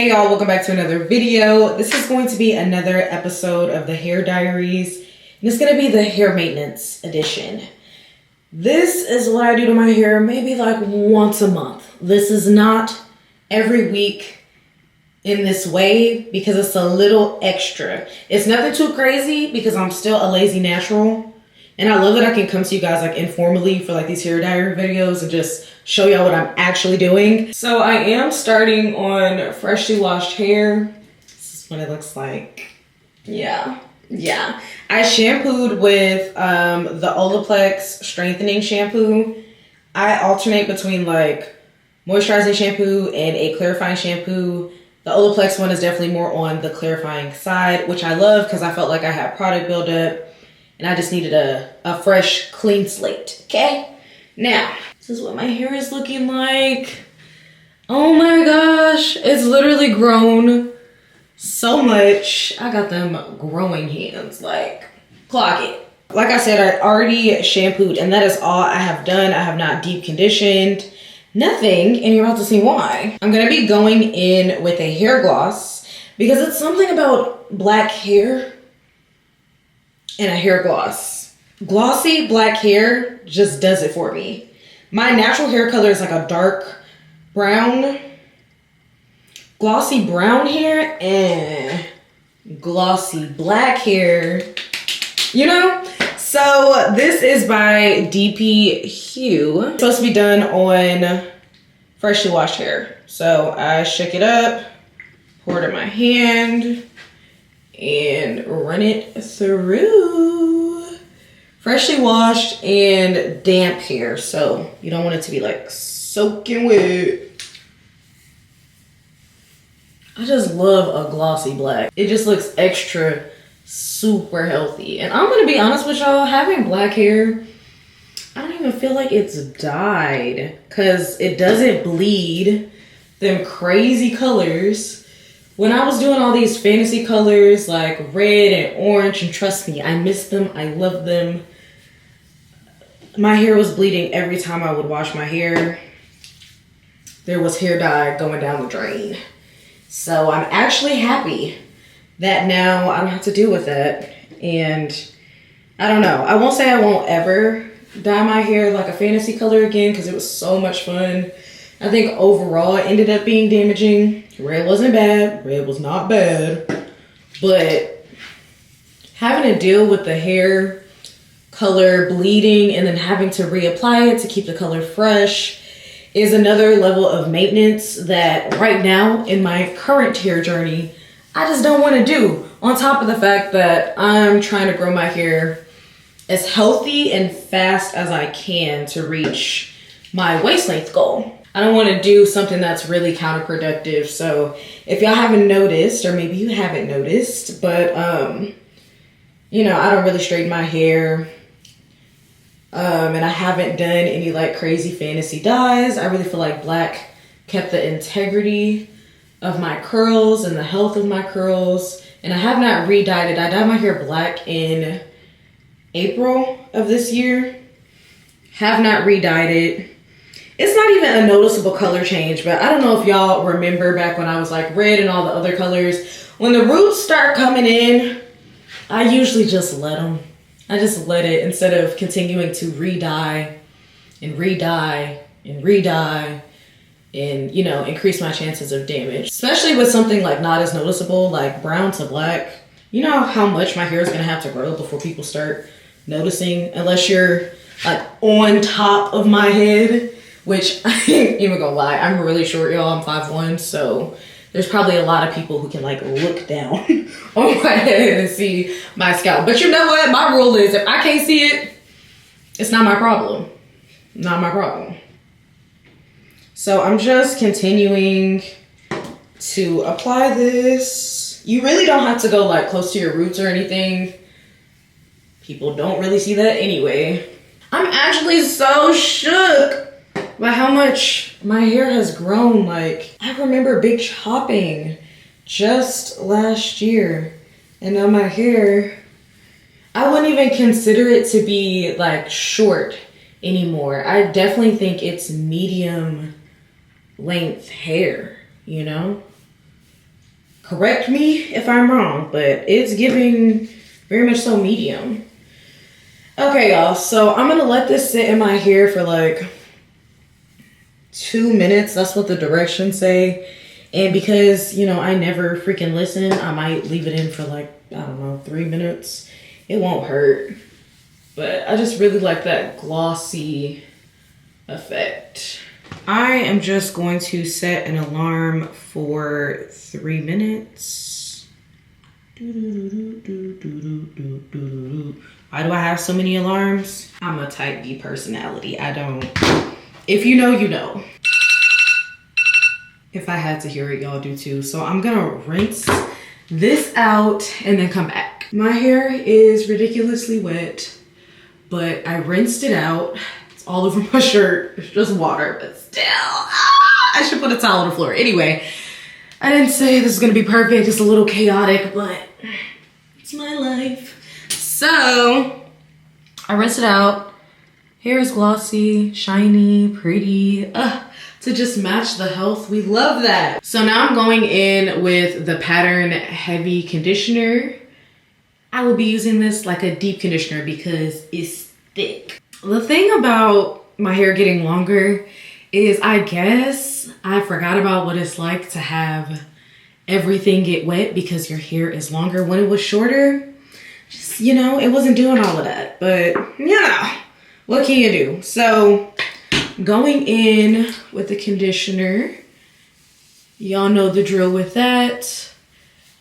Hey y'all, welcome back to another video. This is going to be another episode of the Hair Diaries, and it's going to be the hair maintenance edition. This is what I do to my hair maybe like once a month. This is not every week in this way because it's a little extra. It's nothing too crazy because I'm still a lazy natural. And I love that I can come to you guys like informally for like these hair diary videos and just show y'all what I'm actually doing. So I am starting on freshly washed hair. This is what it looks like. Yeah. I shampooed with the Olaplex strengthening shampoo. I alternate between like moisturizing shampoo and a clarifying shampoo. The Olaplex one is definitely more on the clarifying side, which I love because I felt like I had product buildup. And I just needed a fresh, clean slate, okay? Now, this is what my hair is looking like. Oh my gosh, it's literally grown so much. I got them growing hands, like, clock it. Like I said, I already shampooed, and that is all I have done. I have not deep conditioned, nothing, and you're about to see why. I'm gonna be going in with a hair gloss because it's something about black hair and a hair gloss. Glossy black hair just does it for me. My natural hair color is like a dark brown. Glossy brown hair and glossy black hair, you know? So this is by DP Hue. It's supposed to be done on freshly washed hair. So I shook it up, poured it in my hand, and run it through. Freshly washed and damp hair, so you don't want it to be like soaking wet. I just love a glossy black. It just looks extra super healthy. And I'm gonna be honest with y'all, having black hair, I don't even feel like it's dyed because it doesn't bleed them crazy colors. When I was doing all these fantasy colors like red and orange, and trust me, I miss them, I love them. My hair was bleeding every time I would wash my hair. There was hair dye going down the drain. So I'm actually happy that now I don't have to deal with that. And I don't know, I won't say I won't ever dye my hair like a fantasy color again because it was so much fun. I think overall it ended up being damaging. Red wasn't bad, red was not bad, but having to deal with the hair color bleeding and then having to reapply it to keep the color fresh is another level of maintenance that right now in my current hair journey, I just don't want to do. On top of the fact that I'm trying to grow my hair as healthy and fast as I can to reach my waist length goal. I don't want to do something that's really counterproductive. So if y'all haven't noticed, or maybe you haven't noticed, but you know, I don't really straighten my hair. And I haven't done any like crazy fantasy dyes. I really feel like black kept the integrity of my curls and the health of my curls. And I have not re-dyed it. I dyed my hair black in April of this year. Have not re-dyed it. It's not even a noticeable color change, but I don't know if y'all remember back when I was like red and all the other colors. When the roots start coming in, I usually just let them. I just let it instead of continuing to re-dye and re-dye and re-dye and, you know, increase my chances of damage. Especially with something like not as noticeable, like brown to black. You know how much my hair is gonna have to grow before people start noticing, unless you're like on top of my head. Which I ain't even gonna lie, I'm really short, y'all. I'm 5'1", so there's probably a lot of people who can like look down on my head and see my scalp. But you know what? My rule is if I can't see it, it's not my problem. Not my problem. So I'm just continuing to apply this. You really don't have to go like close to your roots or anything. People don't really see that anyway. I'm actually so shook by how much my hair has grown. Like, I remember big chopping just last year, and now my hair, I wouldn't even consider it to be like short anymore. I definitely think it's medium length hair, you know? Correct me if I'm wrong, but it's giving very much so medium. Okay, y'all, so I'm gonna let this sit in my hair for like 2 minutes. That's what the directions say. And because, you know, I never freaking listen, I might leave it in for like, I don't know, 3 minutes. It won't hurt. But I just really like that glossy effect. I am just going to set an alarm for 3 minutes. Why do I have so many alarms? I'm a type B personality. I don't, if you know, you know. If I had to hear it, y'all do too. So I'm gonna rinse this out and then come back. My hair is ridiculously wet, but I rinsed it out. It's all over my shirt. It's just water, but still, I should put a towel on the floor. Anyway, I didn't say this is gonna be perfect. It's a little chaotic, but it's my life. So I rinsed it out. Hair is glossy, shiny, pretty. To just match the health. We love that. So now I'm going in with the Pattern Heavy Conditioner. I will be using this like a deep conditioner because it's thick. The thing about my hair getting longer is I guess I forgot about what it's like to have everything get wet because your hair is longer. When it was shorter, just, you know, it wasn't doing all of that. But, you know, what can you do? So going in with the conditioner, y'all know the drill with that.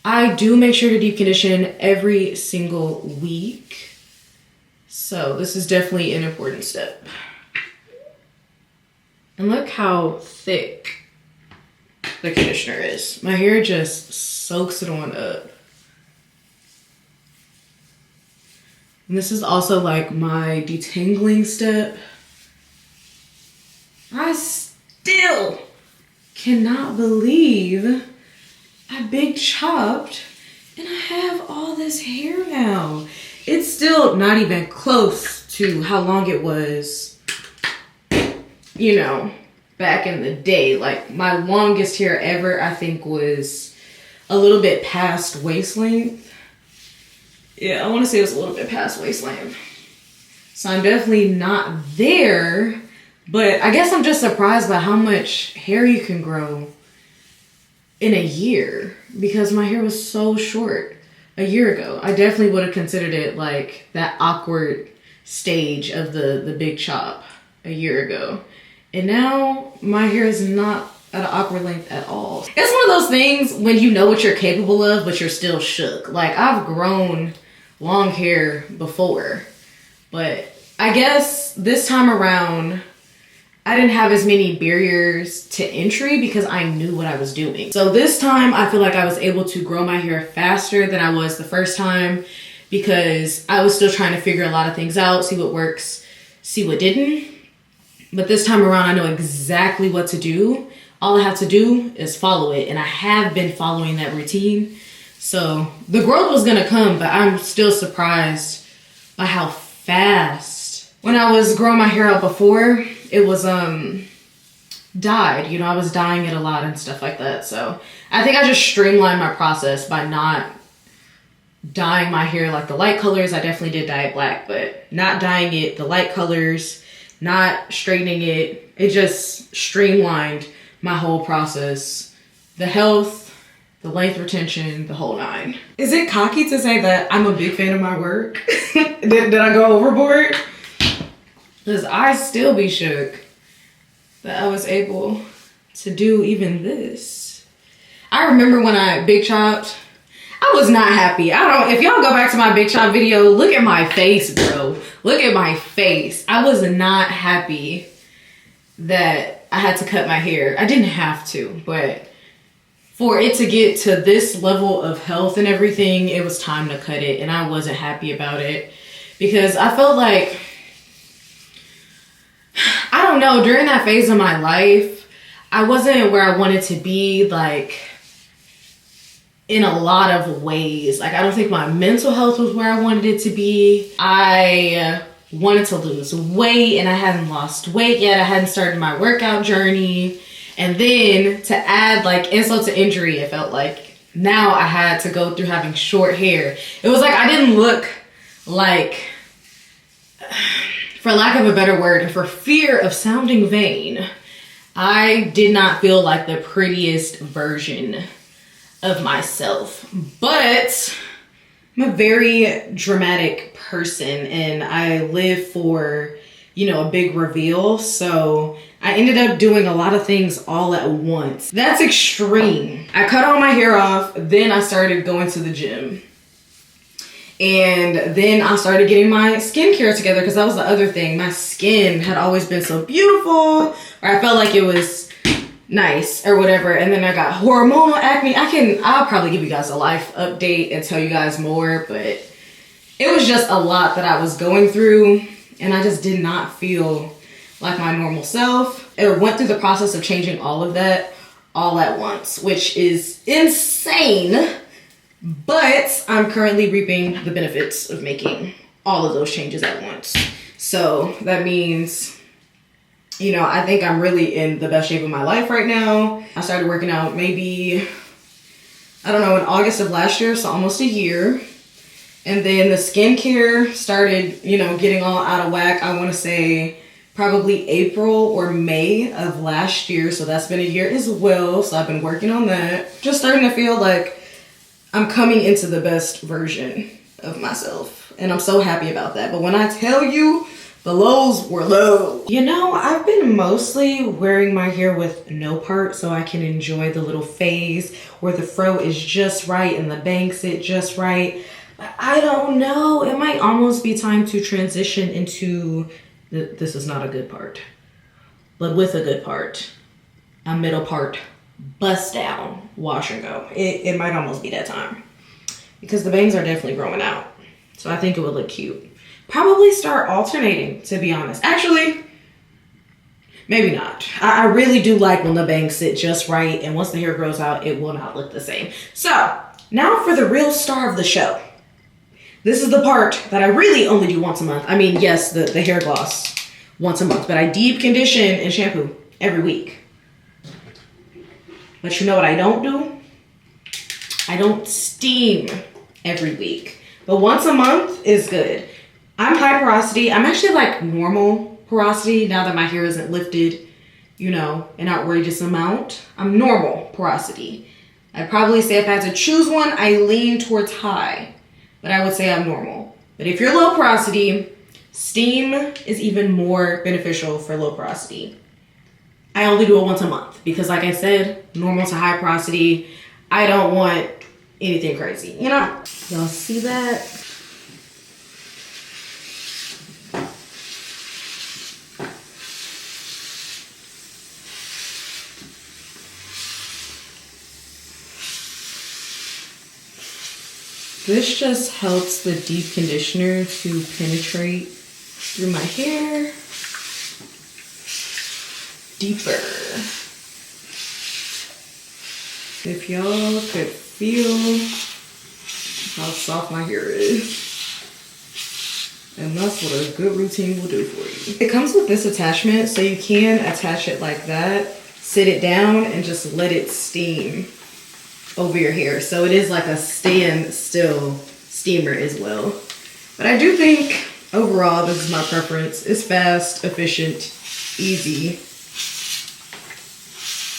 I do make sure to deep condition every single week. So this is definitely an important step. And look how thick the conditioner is. My hair just soaks it on up. And this is also like my detangling step. I still cannot believe I big chopped and I have all this hair now. It's still not even close to how long it was, you know, back in the day. Like my longest hair ever, I think, was a little bit past waist length. Yeah, I want to say it was a little bit past waist length. So I'm definitely not there. But I guess I'm just surprised by how much hair you can grow in a year because my hair was so short a year ago. I definitely would have considered it like that awkward stage of the big chop a year ago. And now my hair is not at an awkward length at all. It's one of those things when you know what you're capable of, but you're still shook. Like I've grown long hair before, but I guess this time around, I didn't have as many barriers to entry because I knew what I was doing. So this time I feel like I was able to grow my hair faster than I was the first time because I was still trying to figure a lot of things out, see what works, see what didn't. But this time around, I know exactly what to do. All I have to do is follow it. And I have been following that routine. So the growth was gonna come, but I'm still surprised by how fast. When I was growing my hair out before, it was dyed. You know, I was dyeing it a lot and stuff like that. So I think I just streamlined my process by not dyeing my hair like the light colors. I definitely did dye it black, but not dyeing it the light colors, not straightening it. It just streamlined my whole process. The health, the length retention, the whole nine. Is it cocky to say that I'm a big fan of my work? Did I go overboard? Because I still be shook that I was able to do even this. I remember when I big chopped, I was not happy. If y'all go back to my big chop video, look at my face, bro. Look at my face. I was not happy that I had to cut my hair. I didn't have to, but for it to get to this level of health and everything, it was time to cut it. And I wasn't happy about it because I felt like, I don't know, during that phase of my life, I wasn't where I wanted to be, like, in a lot of ways. Like, I don't think my mental health was where I wanted it to be. I wanted to lose weight and I hadn't lost weight yet. I hadn't started my workout journey. And then to add like insult to injury, it felt like now I had to go through having short hair. It was like I didn't look like, for lack of a better word, and for fear of sounding vain, I did not feel like the prettiest version of myself. But I'm a very dramatic person and I live for, you know, a big reveal. So I ended up doing a lot of things all at once. That's extreme. I cut all my hair off, then I started going to the gym. And then I started getting my skincare together because that was the other thing. My skin had always been so beautiful, or I felt like it was nice or whatever. And then I got hormonal acne. I'll probably give you guys a life update and tell you guys more, but it was just a lot that I was going through and I just did not feel like my normal self. I went through the process of changing all of that all at once, which is insane. But I'm currently reaping the benefits of making all of those changes at once. So that means, you know, I think I'm really in the best shape of my life right now. I started working out maybe, I don't know, in August of last year, so almost a year. And then the skincare started, you know, getting all out of whack. I want to say probably April or May of last year. So that's been a year as well. So I've been working on that. Just starting to feel like I'm coming into the best version of myself. And I'm so happy about that. But when I tell you, the lows were low. You know, I've been mostly wearing my hair with no part so I can enjoy the little phase where the fro is just right and the bangs sit just right. But I don't know. It might almost be time to transition into, this is not a good part, but with a good part, a middle part. Bust down, wash and go. It might almost be that time because the bangs are definitely growing out. So I think it would look cute. Probably start alternating, to be honest. Actually, maybe not. I really do like when the bangs sit just right, and once the hair grows out, it will not look the same. So now for the real star of the show. This is the part that I really only do once a month. I mean, yes, the hair gloss once a month, but I deep condition and shampoo every week. But you know what I don't do? I don't steam every week. But once a month is good. I'm high porosity. I'm actually like normal porosity now that my hair isn't lifted, you know, an outrageous amount. I'm normal porosity. I'd probably say if I had to choose one, I lean towards high. But I would say I'm normal. But if you're low porosity, steam is even more beneficial for low porosity. I only do it once a month because, like I said, normal to high porosity. I don't want anything crazy, you know? Y'all see that? This just helps the deep conditioner to penetrate through my hair deeper. If y'all could feel how soft my hair is. And that's what a good routine will do for you. It comes with this attachment, so you can attach it like that, sit it down, and just let it steam over your hair. So it is like a stand-still steamer as well. But I do think overall, this is my preference. It's fast, efficient, easy.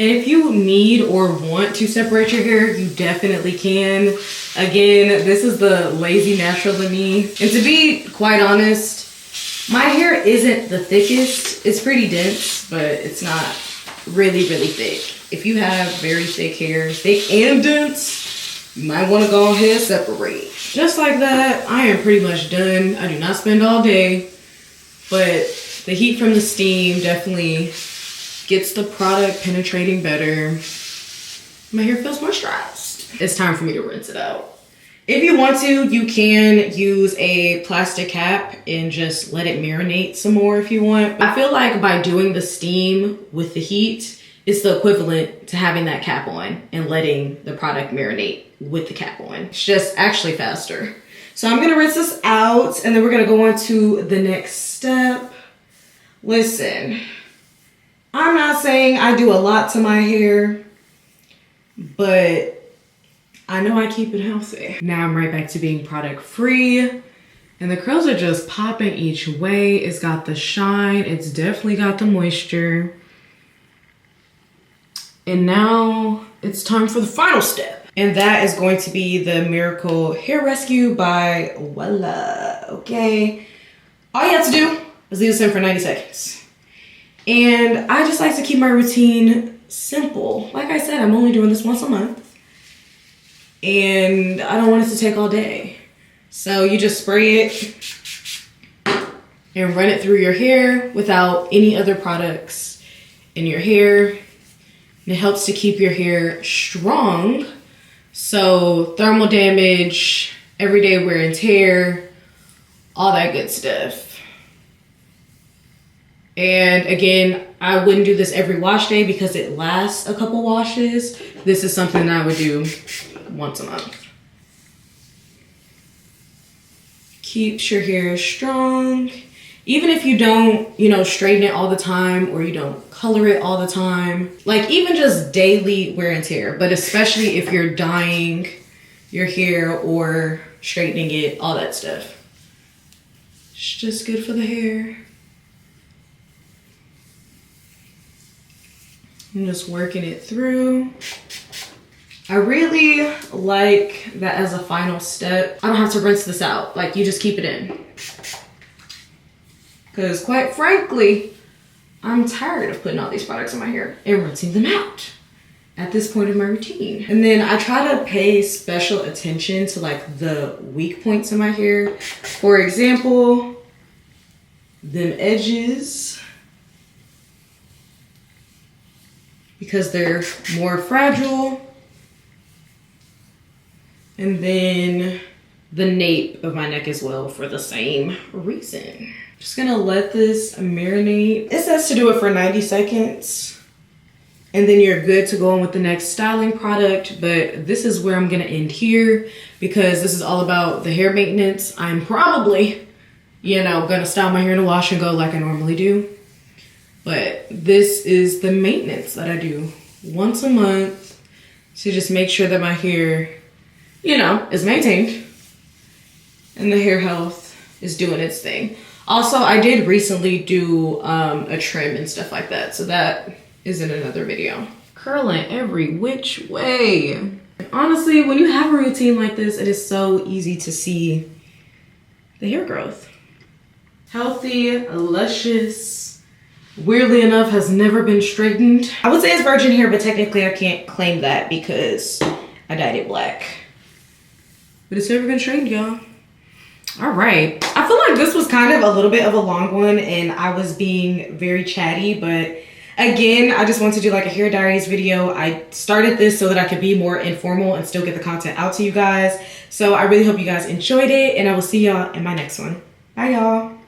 And if you need or want to separate your hair, you definitely can. Again, this is the lazy natural in me. And to be quite honest, my hair isn't the thickest. It's pretty dense, but it's not really, really thick. If you have very thick hair, thick and dense, you might want to go ahead and separate. Just like that, I am pretty much done. I do not spend all day, but the heat from the steam definitely gets the product penetrating better. My hair feels moisturized. It's time for me to rinse it out. If you want to, you can use a plastic cap and just let it marinate some more if you want. I feel like by doing the steam with the heat, it's the equivalent to having that cap on and letting the product marinate with the cap on. It's just actually faster. So I'm gonna rinse this out and then we're gonna go on to the next step. Listen, I'm not saying I do a lot to my hair, but I know I keep it healthy. Now I'm right back to being product free. And the curls are just popping each way. It's got the shine. It's definitely got the moisture. And now it's time for the final step. And that is going to be the Miracle Hair Rescue by Voila. Okay. All you have to do is leave this in for 90 seconds. And I just like to keep my routine simple. Like I said, I'm only doing this once a month. And I don't want it to take all day. So you just spray it and run it through your hair without any other products in your hair. And it helps to keep your hair strong. So thermal damage, everyday wear and tear, all that good stuff. And again, I wouldn't do this every wash day because it lasts a couple washes. This is something that I would do once a month. Keeps your hair strong. Even if you don't, straighten it all the time or you don't color it all the time. Like even just daily wear and tear, but especially if you're dyeing your hair or straightening it, all that stuff. It's just good for the hair. I'm just working it through. I really like that as a final step. I don't have to rinse this out. Like you just keep it in. Because quite frankly, I'm tired of putting all these products in my hair and rinsing them out at this point of my routine. And then I try to pay special attention to like the weak points in my hair. For example, them edges, because they're more fragile. And then the nape of my neck as well for the same reason. Just gonna let this marinate. It says to do it for 90 seconds. And then you're good to go on with the next styling product. But this is where I'm gonna end here because this is all about the hair maintenance. I'm probably, gonna style my hair in a wash and go like I normally do. But this is the maintenance that I do once a month to just make sure that my hair, is maintained and the hair health is doing its thing. Also, I did recently do a trim and stuff like that. So that is in another video. Curling every which way. Honestly, when you have a routine like this, it is so easy to see the hair growth. Healthy, luscious, weirdly enough, has never been straightened. I would say it's virgin hair, but technically I can't claim that because I dyed it black. But it's never been straightened, y'all. All right. I feel like this was kind of a little bit of a long one and I was being very chatty, but again, I just wanted to do like a hair diaries video. I started this so that I could be more informal and still get the content out to you guys. So I really hope you guys enjoyed it and I will see y'all in my next one. Bye, y'all.